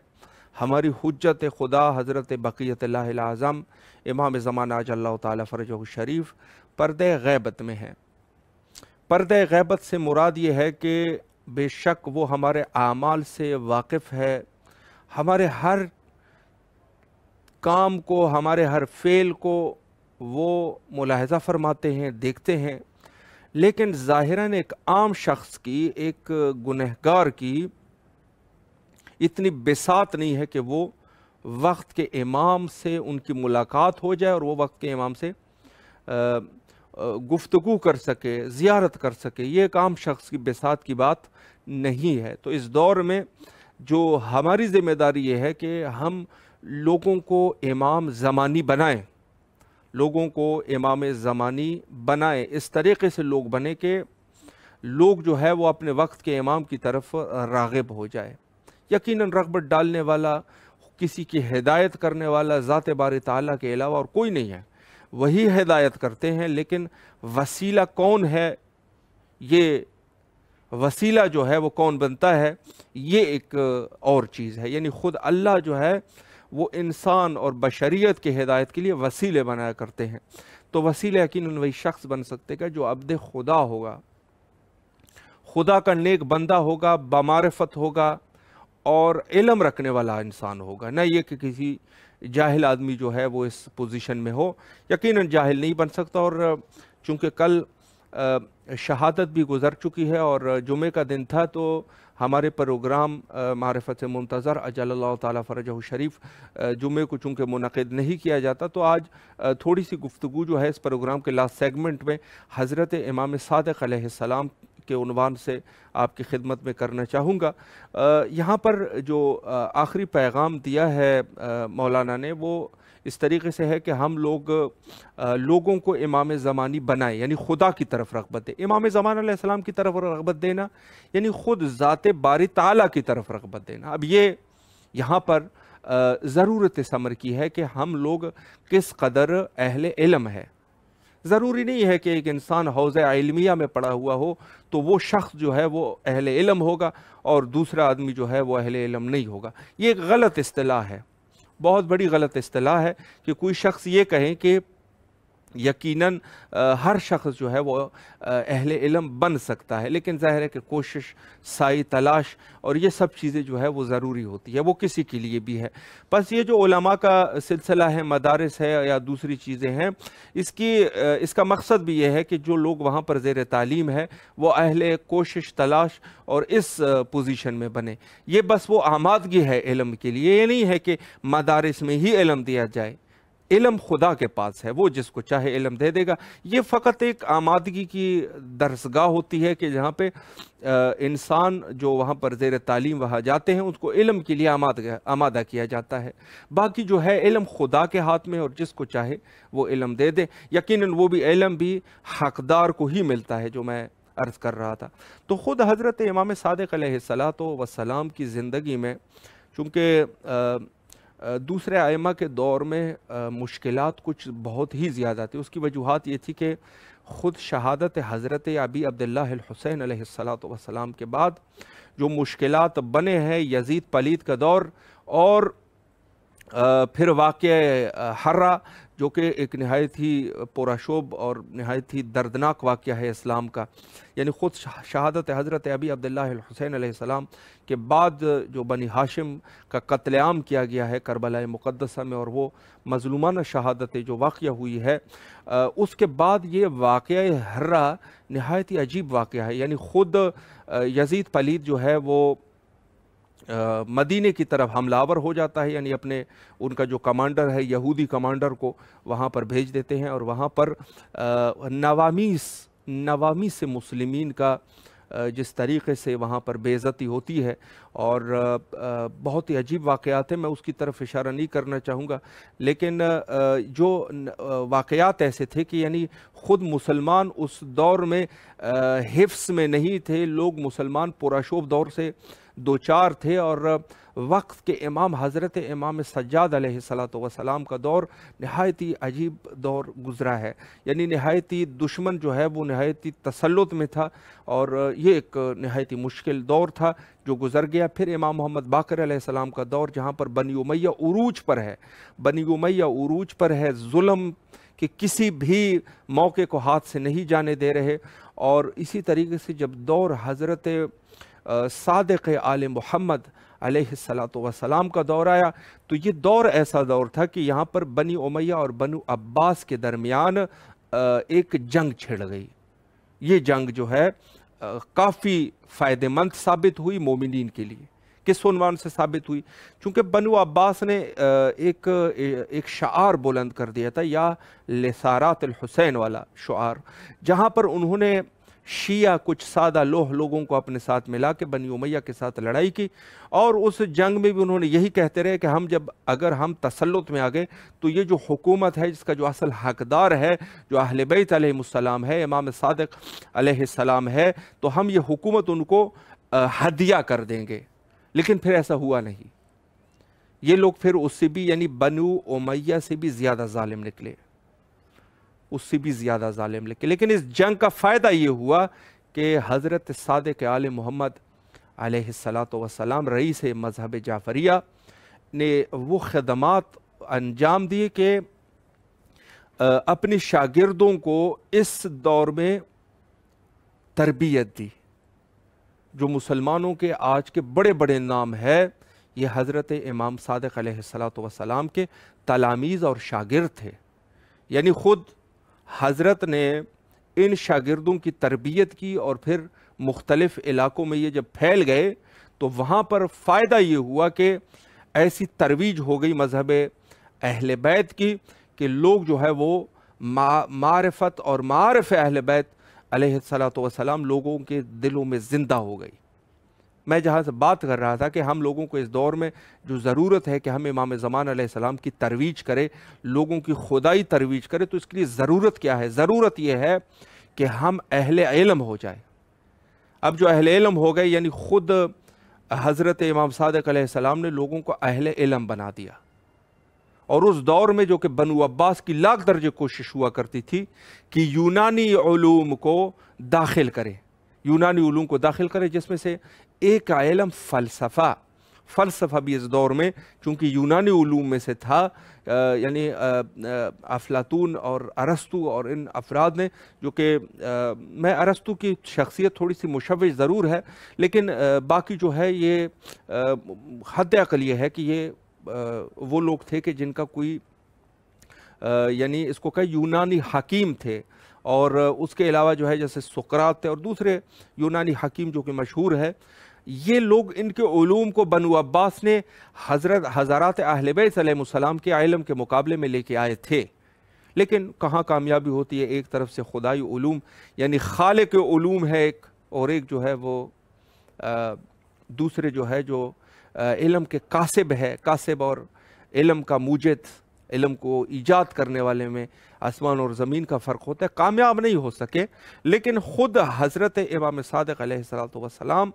ہماری حجت خدا حضرت بقیت اللہ الاعظم امام زمانہ اجل اللہ تعالیٰ فرجہ الشریف پردہ غیبت میں ہے۔ پردہ غیبت سے مراد یہ ہے کہ بے شک وہ ہمارے اعمال سے واقف ہے، ہمارے ہر کام کو، ہمارے ہر فعل کو وہ ملاحظہ فرماتے ہیں، دیکھتے ہیں، لیکن ظاہراً ایک عام شخص کی، ایک گنہگار کی اتنی بساط نہیں ہے کہ وہ وقت کے امام سے ان کی ملاقات ہو جائے اور وہ وقت کے امام سے گفتگو کر سکے، زیارت کر سکے۔ یہ ایک عام شخص کی بساط کی بات نہیں ہے۔ تو اس دور میں جو ہماری ذمہ داری یہ ہے کہ ہم لوگوں کو امام زمانی بنائیں، لوگوں کو امام زمانی بنائیں، اس طریقے سے لوگ بنیں کہ لوگ جو ہے وہ اپنے وقت کے امام کی طرف راغب ہو جائے۔ یقیناً رغبت ڈالنے والا، کسی کی ہدایت کرنے والا ذات باری تعالیٰ کے علاوہ اور کوئی نہیں ہے، وہی ہدایت کرتے ہیں، لیکن وسیلہ کون ہے، یہ وسیلہ جو ہے وہ کون بنتا ہے، یہ ایک اور چیز ہے۔ یعنی خود اللہ جو ہے وہ انسان اور بشریت کے ہدایت کے لیے وسیلے بنایا کرتے ہیں۔ تو وسیلہ یقیناً وہی شخص بن سکتے گا جو عبد خدا ہوگا، خدا کا نیک بندہ ہوگا، بمعرفت ہوگا اور علم رکھنے والا انسان ہوگا، نہ یہ کہ کسی جاہل آدمی جو ہے وہ اس پوزیشن میں ہو، یقیناً جاہل نہیں بن سکتا۔ اور چونکہ کل شہادت بھی گزر چکی ہے اور جمعے کا دن تھا، تو ہمارے پروگرام معرفت منتظر اجل اللہ تعالیٰ فرجہ شریف جمعے کو چونکہ منعقد نہیں کیا جاتا، تو آج تھوڑی سی گفتگو جو ہے اس پروگرام کے لاسٹ سیگمنٹ میں حضرت امام صادق علیہ السلام کے عنوان سے آپ کی خدمت میں کرنا چاہوں گا۔ یہاں پر جو آخری پیغام دیا ہے مولانا نے، وہ اس طریقے سے ہے کہ ہم لوگوں کو امام زمانی بنائیں، یعنی خدا کی طرف رغبت دیں۔ امام زمان علیہ السلام کی طرف رغبت دینا یعنی خود ذات باری تعالیٰ کی طرف رغبت دینا۔ اب یہ یہاں پر ضرورت ثمر کی ہے کہ ہم لوگ کس قدر اہل علم ہے۔ ضروری نہیں ہے کہ ایک انسان حوض علمیہ میں پڑا ہوا ہو تو وہ شخص جو ہے وہ اہل علم ہوگا اور دوسرا آدمی جو ہے وہ اہل علم نہیں ہوگا۔ یہ ایک غلط اصطلاح ہے، بہت بڑی غلط اصطلاح ہے کہ کوئی شخص یہ کہیں کہ یقیناً ہر شخص جو ہے وہ اہل علم بن سکتا ہے، لیکن ظاہر ہے کہ کوشش، سعی، تلاش اور یہ سب چیزیں جو ہے وہ ضروری ہوتی ہے، وہ کسی کے لیے بھی ہے۔ بس یہ جو علماء کا سلسلہ ہے، مدارس ہے یا دوسری چیزیں ہیں، اس کا مقصد بھی یہ ہے کہ جو لوگ وہاں پر زیر تعلیم ہے وہ اہل کوشش، تلاش اور اس پوزیشن میں بنے۔ یہ بس وہ آمادگی ہے علم کے لیے، یہ نہیں ہے کہ مدارس میں ہی علم دیا جائے۔ علم خدا کے پاس ہے، وہ جس کو چاہے علم دے دے گا۔ یہ فقط ایک آمادگی کی درسگاہ ہوتی ہے کہ جہاں پہ انسان جو وہاں پر زیر تعلیم وہاں جاتے ہیں اس کو علم کے لیے آمادہ کیا جاتا ہے۔ باقی جو ہے علم خدا کے ہاتھ میں، اور جس کو چاہے وہ علم دے دے۔ یقیناً وہ بھی علم بھی حقدار کو ہی ملتا ہے، جو میں عرض کر رہا تھا۔ تو خود حضرت امام صادق علیہ السلام کی زندگی میں چونکہ دوسرے ائمہ کے دور میں مشکلات کچھ بہت ہی زیادہ تھی، اس کی وجوہات یہ تھی کہ خود شہادت حضرت ابی عبداللہ الحسین علیہ السلام کے بعد جو مشکلات بنے ہیں، یزید پلید کا دور، اور پھر واقعہ حرہ جو کہ ایک نہایت ہی پرشوب اور نہایت ہی دردناک واقعہ ہے اسلام کا، یعنی خود شہادت حضرت ابی عبداللہ الحسین علیہ السلام کے بعد جو بنی ہاشم کا قتل عام کیا گیا ہے کربلا مقدسہ میں، اور وہ مظلومانہ شہادت جو واقعہ ہوئی ہے، اس کے بعد یہ واقعہ حرہ نہایت ہی عجیب واقعہ ہے۔ یعنی خود یزید پلید جو ہے وہ مدینے کی طرف حملہ آور ہو جاتا ہے، یعنی ان کا جو کمانڈر ہے، یہودی کمانڈر کو وہاں پر بھیج دیتے ہیں، اور وہاں پر نوامیس مسلمین کا جس طریقے سے وہاں پر بے عزتی ہوتی ہے، اور بہت ہی عجیب واقعات ہیں، میں اس کی طرف اشارہ نہیں کرنا چاہوں گا، لیکن جو واقعات ایسے تھے کہ یعنی خود مسلمان اس دور میں حفظ میں نہیں تھے، لوگ مسلمان پراشوب دور سے دوچار تھے، اور وقت کے امام حضرت امام سجاد علیہ السلام کا دور نہایت ہی عجیب دور گزرا ہے، یعنی نہایت ہی دشمن جو ہے وہ نہایت ہی تسلط میں تھا، اور یہ ایک نہایت ہی مشکل دور تھا جو گزر گیا۔ پھر امام محمد باقر علیہ السلام کا دور، جہاں پر بنی امیہ عروج پر ہے، ظلم کہ کسی بھی موقع کو ہاتھ سے نہیں جانے دے رہے، اور اسی طریقے سے جب دور حضرت صادق آل محمد علیہ السلام کا دور آیا، تو یہ دور ایسا دور تھا کہ یہاں پر بنی امیہ اور بنو عباس کے درمیان ایک جنگ چھڑ گئی۔ یہ جنگ جو ہے کافی فائدہ مند ثابت ہوئی مومنین کے لیے۔ کس عنوان سے ثابت ہوئی؟ چونکہ بنو عباس نے ایک شعار بلند کر دیا تھا، یا لسارات الحسین والا شعار، جہاں پر انہوں نے شیعہ کچھ سادہ لوہ لوگوں کو اپنے ساتھ ملا کے بنی امیہ کے ساتھ لڑائی کی، اور اس جنگ میں بھی انہوں نے یہی کہتے رہے کہ اگر ہم تسلط میں آگئے تو یہ جو حکومت ہے، جس کا جو اصل حقدار ہے، جو اہل بیت علیہ السلام ہے، امام صادق علیہ السلام ہے، تو ہم یہ حکومت ان کو ہدیہ کر دیں گے۔ لیکن پھر ایسا ہوا نہیں، یہ لوگ پھر اس سے بھی، یعنی بنو امیہ سے بھی زیادہ ظالم نکلے، لیکن اس جنگ کا فائدہ یہ ہوا کہ حضرت صادق آل محمد علیہ السلام رئیس مذہب جعفریہ نے وہ خدمات انجام دیے کہ اپنے شاگردوں کو اس دور میں تربیت دی۔ جو مسلمانوں کے آج کے بڑے بڑے نام ہے، یہ حضرت امام صادق علیہ الصلوۃ والسلام کے تلامیذ اور شاگرد تھے، یعنی خود حضرت نے ان شاگردوں کی تربیت کی، اور پھر مختلف علاقوں میں یہ جب پھیل گئے تو وہاں پر فائدہ یہ ہوا کہ ایسی ترویج ہو گئی مذہب اہل بیت کی کہ لوگ جو ہے وہ معرفت اور معارف اہل بیت علیہ الصلوۃ والسلام لوگوں کے دلوں میں زندہ ہو گئی۔ میں جہاں سے بات کر رہا تھا کہ ہم لوگوں کو اس دور میں جو ضرورت ہے کہ ہم امام زمان علیہ السلام کی ترویج کرے، لوگوں کی خدائی ترویج کرے، تو اس کے لیے ضرورت کیا ہے؟ ضرورت یہ ہے کہ ہم اہل علم ہو جائے۔ اب جو اہل علم ہو گئے، یعنی خود حضرت امام صادق علیہ السلام نے لوگوں کو اہل علم بنا دیا، اور اس دور میں جو کہ بنو عباس کی لاکھ درجے کوشش ہوا کرتی تھی کہ یونانی علوم کو داخل کرے، یونانی علوم کو داخل کرے، جس میں سے ایک علم فلسفہ بھی اس دور میں چونکہ یونانی علوم میں سے تھا، یعنی افلاطون اور ارسطو اور ان افراد نے، جو کہ میں ارسطو کی شخصیت تھوڑی سی مشوش ضرور ہے، لیکن باقی جو ہے یہ حد عقل یہ ہے کہ یہ وہ لوگ تھے کہ جن کا کوئی یعنی اس کو کہ یونانی حکیم تھے، اور اس کے علاوہ جو ہے جیسے سقراط تھے اور دوسرے یونانی حکیم جو کہ مشہور ہے، یہ لوگ ان کے علوم کو بنو عباس نے حضرات اہل بیت علیہ السلام کے علم کے مقابلے میں لے کے آئے تھے، لیکن کہاں کامیابی ہوتی ہے؟ ایک طرف سے خدائی علوم یعنی خالق علوم ہے ایک، اور ایک جو ہے وہ دوسرے جو ہے جو علم کے کاسب ہے، کاسب اور علم کا موجد، علم کو ایجاد کرنے والے میں آسمان اور زمین کا فرق ہوتا ہے، کامیاب نہیں ہو سکے۔ لیکن خود حضرت امام صادق علیہ السلام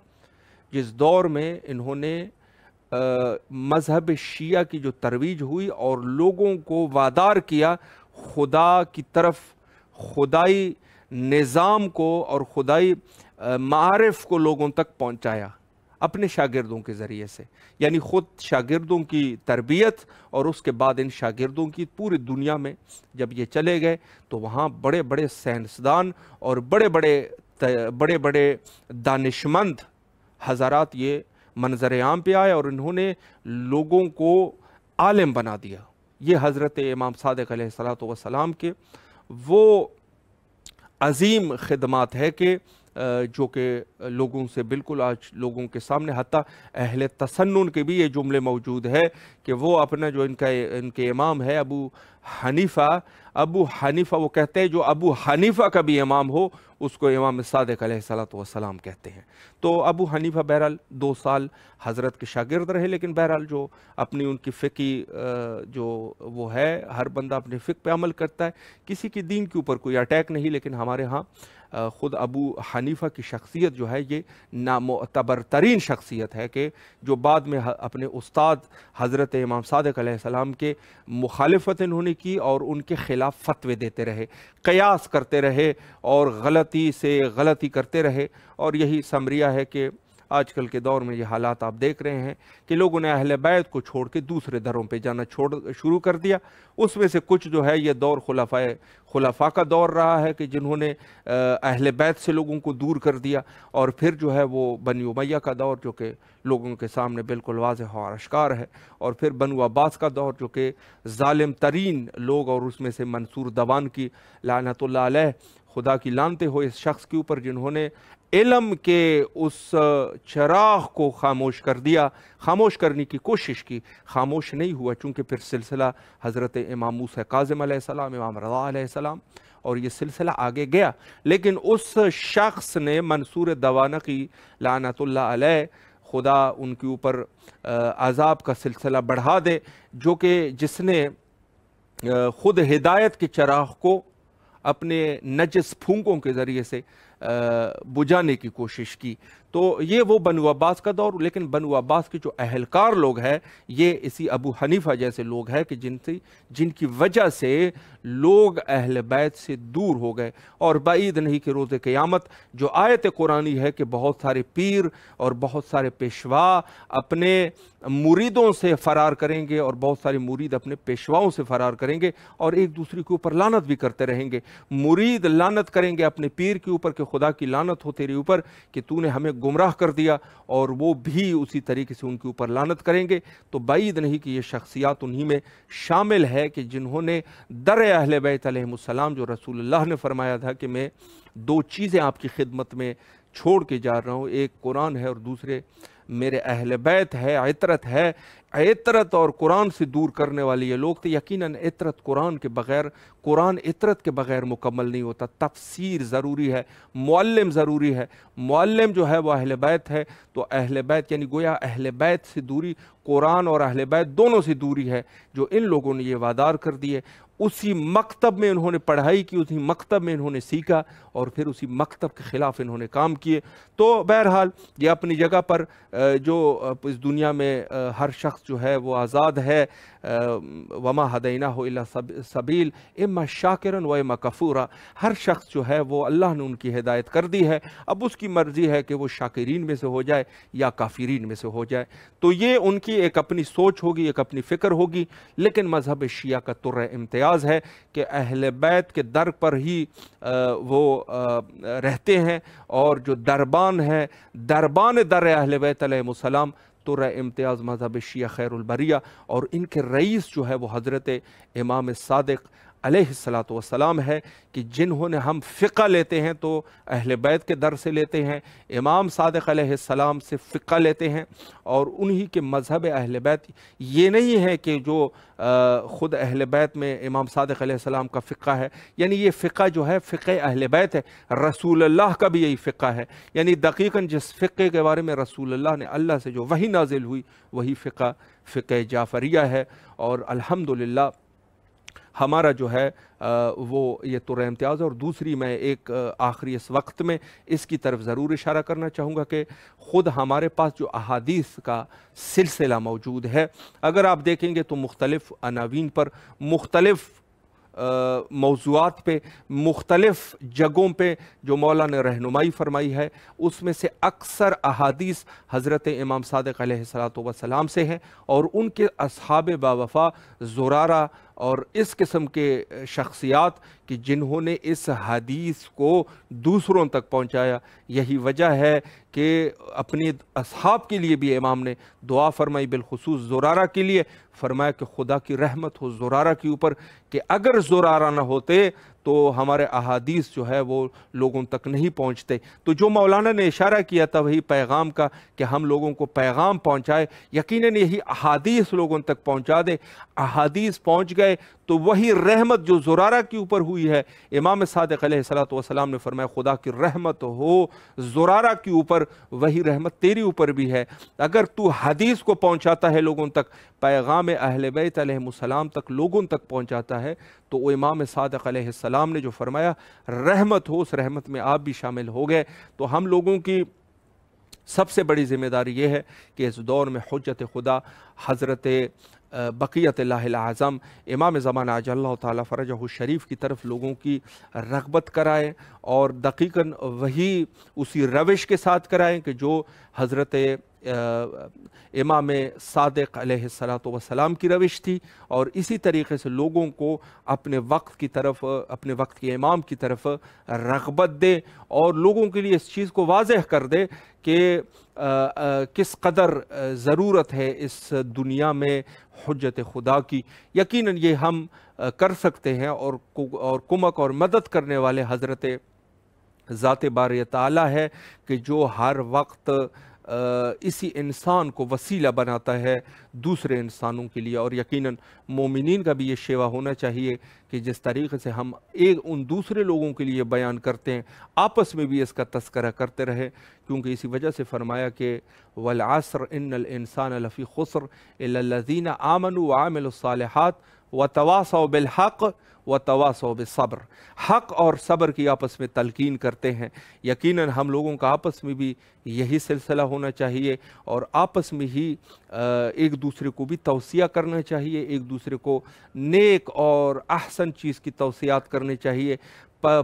جس دور میں انہوں نے مذہب شیعہ کی جو ترویج ہوئی اور لوگوں کو وادار کیا خدا کی طرف، خدائی نظام کو اور خدائی معارف کو لوگوں تک پہنچایا اپنے شاگردوں کے ذریعے سے، یعنی خود شاگردوں کی تربیت، اور اس کے بعد ان شاگردوں کی پوری دنیا میں جب یہ چلے گئے تو وہاں بڑے بڑے سائنسدان اور بڑے بڑے دانشمند حضرات یہ منظر عام پہ آئے، اور انہوں نے لوگوں کو عالم بنا دیا۔ یہ حضرت امام صادق علیہ السلام کے وہ عظیم خدمات ہے کہ جو کہ لوگوں سے بالکل آج لوگوں کے سامنے، حتیٰ اہل تسنن کے بھی یہ جملے موجود ہے کہ وہ اپنا جو ان کے امام ہے ابو حنیفہ وہ کہتے ہیں جو ابو حنیفہ کا بھی امام ہو اس کو امام صادق علیہ السلام کہتے ہیں۔ تو ابو حنیفہ بہرحال 2 سال حضرت کے شاگرد رہے، لیکن بہرحال جو اپنی ان کی فقہی جو وہ ہے، ہر بندہ اپنے فقہ پہ عمل کرتا ہے، کسی کی دین کے اوپر کوئی اٹیک نہیں، لیکن ہمارے ہاں خود ابو حنیفہ کی شخصیت جو ہے یہ نامعتبر ترین شخصیت ہے کہ جو بعد میں اپنے استاد حضرت امام صادق علیہ السلام کے مخالفت انہوں نے کی اور ان کے خلاف فتوے دیتے رہے، قیاس کرتے رہے اور غلطی سے غلطی کرتے رہے، اور یہی ثمریہ ہے کہ آج کل کے دور میں یہ حالات آپ دیکھ رہے ہیں کہ لوگوں نے اہل بیت کو چھوڑ کے دوسرے دروں پہ جانا شروع کر دیا۔ اس میں سے کچھ جو ہے یہ دور خلفاء کا دور رہا ہے کہ جنہوں نے اہل بیت سے لوگوں کو دور کر دیا، اور پھر جو ہے وہ بنی امیہ کا دور جو کہ لوگوں کے سامنے بالکل واضح اور اشکار ہے، اور پھر بنو عباس کا دور جو کہ ظالم ترین لوگ، اور اس میں سے منصور دوان کی لعنت اللہ علیہ، خدا کی لعنتیں ہو اس شخص کے اوپر جنہوں نے علم کے اس چراغ کو خاموش کر دیا، خاموش کرنے کی کوشش کی، خاموش نہیں ہوا، چونکہ پھر سلسلہ حضرت امام موسیٰ کاظم علیہ السلام، امام رضا علیہ السلام، اور یہ سلسلہ آگے گیا، لیکن اس شخص نے منصور دوانقی لعنت اللہ علیہ، خدا ان کے اوپر عذاب کا سلسلہ بڑھا دے، جو کہ جس نے خود ہدایت کے چراغ کو اپنے نجس پھونکوں کے ذریعے سے بجھانے کی کوشش کی۔ تو یہ وہ بنو عباس کا دور، لیکن بنو عباس کے جو اہلکار لوگ ہیں یہ اسی ابو حنیفہ جیسے لوگ ہیں کہ جن کی وجہ سے لوگ اہل بیت سے دور ہو گئے، اور بعید نہیں کہ روز قیامت جو آیت قرآنی ہے کہ بہت سارے پیر اور بہت سارے پیشوا اپنے مریدوں سے فرار کریں گے، اور بہت سارے مرید اپنے پیشواؤں سے فرار کریں گے، اور ایک دوسرے کے اوپر لعنت بھی کرتے رہیں گے۔ مرید لعنت کریں گے اپنے پیر کے اوپر کہ خدا کی لعنت ہو تیرے اوپر کہ تو نے ہمیں گمراہ کر دیا اور وہ بھی اسی طریقے سے ان کے اوپر لعنت کریں گے۔ تو بعید نہیں کہ یہ شخصیات انہی میں شامل ہے کہ جنہوں نے در اہل بیت علیہم السلام، جو رسول اللہ نے فرمایا تھا کہ میں 2 چیزیں آپ کی خدمت میں چھوڑ کے جا رہا ہوں، ایک قرآن ہے اور دوسرے میرے اہل بیت ہے، عطرت ہے۔ عطرت اور قرآن سے دور کرنے والے یہ لوگ تھے۔ یقیناً عطرت قرآن عطرت کے بغیر مکمل نہیں ہوتا، تفسیر ضروری ہے، معلم ضروری ہے۔ معلم جو ہے وہ اہل بیت ہے، تو اہل بیت یعنی گویا اہل بیت سے دوری، قرآن اور اہل بیت دونوں سے دوری ہے جو ان لوگوں نے یہ وادار کر دیے۔ اسی مکتب میں انہوں نے پڑھائی کی، اسی مکتب میں انہوں نے سیکھا اور پھر اسی مکتب کے خلاف انہوں نے کام کیے۔ تو بہرحال یہ اپنی جگہ پر جو اس دنیا میں ہر شخص جو ہے وہ آزاد ہے، وما ہدیناہ الا سبیل اما شاکرا و اما کفورا، ہر شخص جو ہے وہ اللہ نے ان کی ہدایت کر دی ہے، اب اس کی مرضی ہے کہ وہ شاکرین میں سے ہو جائے یا کافرین میں سے ہو جائے۔ تو یہ ان کی ایک اپنی سوچ ہوگی، ایک اپنی فکر ہوگی، لیکن مذہب شیعہ کا تر امتیاز ہے کہ اہل بیت کے در پر ہی وہ رہتے ہیں، اور جو دربان ہے، دربان در اہل بیت علیہ السلام، تر امتیاز مذہب شیعہ خیر البریہ، اور ان کے رئیس جو ہے وہ حضرت امام صادق علیہ السلام ہے، کہ جنہوں نے ہم فقہ لیتے ہیں تو اہل بیت کے در سے لیتے ہیں، امام صادق علیہ السلام سے فقہ لیتے ہیں، اور انہی کے مذہب اہل بیت یہ نہیں ہے کہ جو خود اہل بیت میں امام صادق علیہ السلام کا فقہ ہے، یعنی یہ فقہ جو ہے فقہ اہل بیت ہے، رسول اللہ کا بھی یہی فقہ ہے، یعنی دقیقاً جس فقہ کے بارے میں رسول اللہ نے اللہ سے جو وحی نازل ہوئی وہی فقہ جعفریہ ہے۔ اور الحمدللہ ہمارا جو ہے وہ یہ تر امتیاز ہے۔ اور دوسری میں ایک آخری اس وقت میں اس کی طرف ضرور اشارہ کرنا چاہوں گا کہ خود ہمارے پاس جو احادیث کا سلسلہ موجود ہے، اگر آپ دیکھیں گے تو مختلف عناوین پر، مختلف موضوعات پہ، مختلف جگہوں پہ جو مولا نے رہنمائی فرمائی ہے، اس میں سے اکثر احادیث حضرت امام صادق علیہ السلام سے ہیں، اور ان کے اصحاب باوفا، زرارہ اور اس قسم کے شخصیات کہ جنہوں نے اس حدیث کو دوسروں تک پہنچایا۔ یہی وجہ ہے کہ اپنی اصحاب کے لیے بھی امام نے دعا فرمائی، بالخصوص زرارہ کے لیے فرمایا کہ خدا کی رحمت ہو زرارہ کے اوپر، کہ اگر زرارہ نہ ہوتے تو ہمارے احادیث جو ہے وہ لوگوں تک نہیں پہنچتے۔ تو جو مولانا نے اشارہ کیا تھا وہی پیغام کا کہ ہم لوگوں کو پیغام پہنچائے، یقیناً یہی احادیث لوگوں تک پہنچا دے۔ احادیث پہنچ گئے تو وہی رحمت جو زرارہ کے اوپر ہوئی ہے، امام صادق علیہ السلام نے فرمایا خدا کی رحمت ہو زرارہ کے اوپر، وہی رحمت تیری اوپر بھی ہے۔ اگر تو حدیث کو پہنچاتا ہے لوگوں تک، پیغام اہل بیت علیہ السلام تک لوگوں تک پہنچاتا ہے، تو وہ امام صادق علیہ السلام نے جو فرمایا رحمت ہو، اس رحمت میں آپ بھی شامل ہو گئے۔ تو ہم لوگوں کی سب سے بڑی ذمہ داری یہ ہے کہ اس دور میں حجت خدا حضرت بقیت اللہ الاعظم امام زمانہ عجل اللہ تعالیٰ فرجہ الشریف کی طرف لوگوں کی رغبت کرائیں، اور دقیقاً وہی اسی روش کے ساتھ کرائیں کہ جو حضرت امام صادق علیہ السلام کی روش تھی، اور اسی طریقے سے لوگوں کو اپنے وقت کی طرف، اپنے وقت کے امام کی طرف رغبت دے، اور لوگوں کے لیے اس چیز کو واضح کر دے کہ کس قدر ضرورت ہے اس دنیا میں حجت خدا کی۔ یقیناً یہ ہم کر سکتے ہیں، اور کمک اور مدد کرنے والے حضرت ذات باری تعالیٰ ہے کہ جو ہر وقت اسی انسان کو وسیلہ بناتا ہے دوسرے انسانوں کے لیے۔ اور یقیناً مومنین کا بھی یہ شیوا ہونا چاہیے کہ جس طریقے سے ہم ان دوسرے لوگوں کے لیے بیان کرتے ہیں، آپس میں بھی اس کا تذکرہ کرتے رہے، کیونکہ اسی وجہ سے فرمایا کہ والعصر ان الانسان لفی خسر الا الذین آمنوا وعملوا الصالحات وتواصوا بالحق وتواصوا بالصبر۔ حق اور صبر کی آپس میں تلقین کرتے ہیں۔ یقیناً ہم لوگوں کا آپس میں بھی یہی سلسلہ ہونا چاہیے، اور آپس میں ہی ایک دوسرے کو بھی توصیہ کرنا چاہیے، ایک دوسرے کو نیک اور احسن چیز کی توصیات کرنی چاہیے۔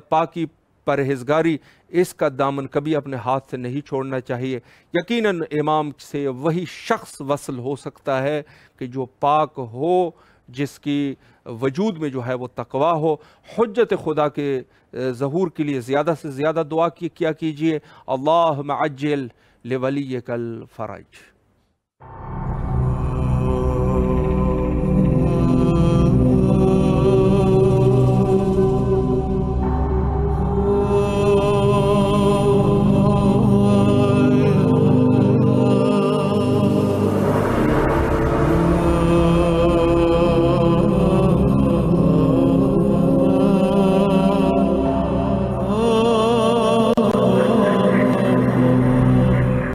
پاکی پرہیزگاری اس کا دامن کبھی اپنے ہاتھ سے نہیں چھوڑنا چاہیے۔ یقیناً امام سے وہی شخص وصل ہو سکتا ہے کہ جو پاک ہو، جس کی وجود میں جو ہے وہ تقویٰ ہو۔ حجت خدا کے ظہور کے لیے زیادہ سے زیادہ دعا کیا کیجئے۔ اللہم عجل لولیک الفرج۔